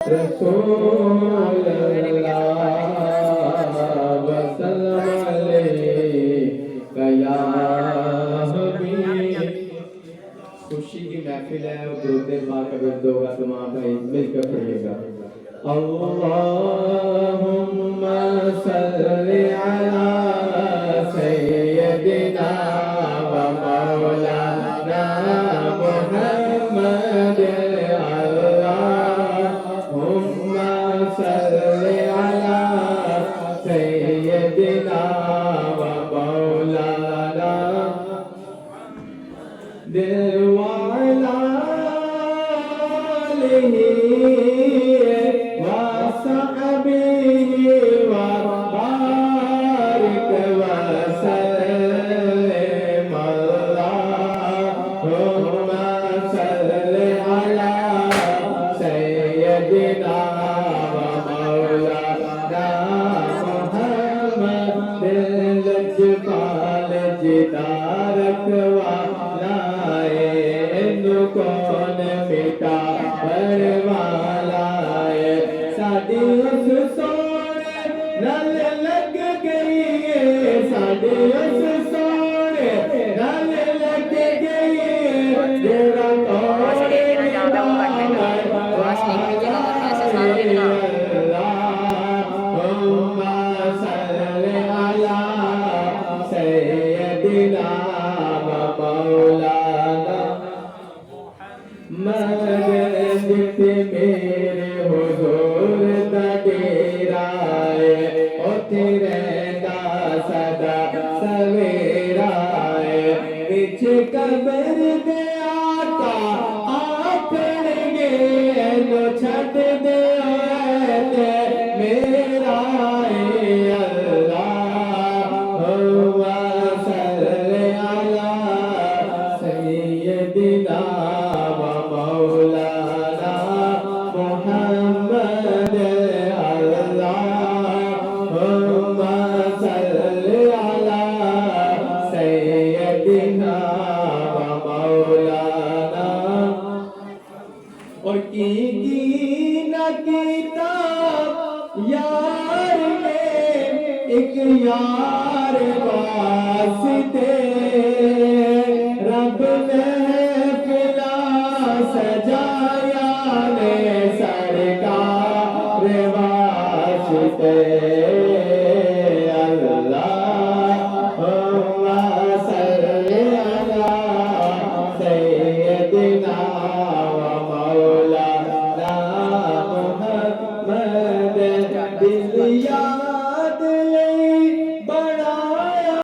رسول اللہ وسلم علیکہ یا حبیب۔ خوشی کی محفل ہے اور درود پاک کا ورد ہوگا، تمام بھائی مل کر پڑھیے گا۔ اللہم صلی علی سیدنا و مولانا محمد، اللہم صلی علی سیدنا و مولانا دل والا وصحبه وبارك وسلم، اللهم صل على سيدنا ومولانا محمد الجبال جدارك کون مٹا والا ہے، ساڈی اس سونے نال لگ گئی ہے، ساڈی اس سونے نال لگ گئی ہے، جڑا توڑ اللہم صلی علی سیدنا و مولانا مدد میرے حضور دا ڈیرا ہے، اوتھے رہندا سدا سویرا ہے، وچ قبر دے آقا آکھن گے اینو چھڈ دے میرا اللہم صلی علی سیدنا مولانا محمد، اللہم صلی علی سیدنا مولانا۔ اور کی نہ کتاب یار میں ایک یار واسطے، رب نے سجایا نے سرکار واسطے، اللہم صلی علی سیدنا و مولانا محمد، دل یا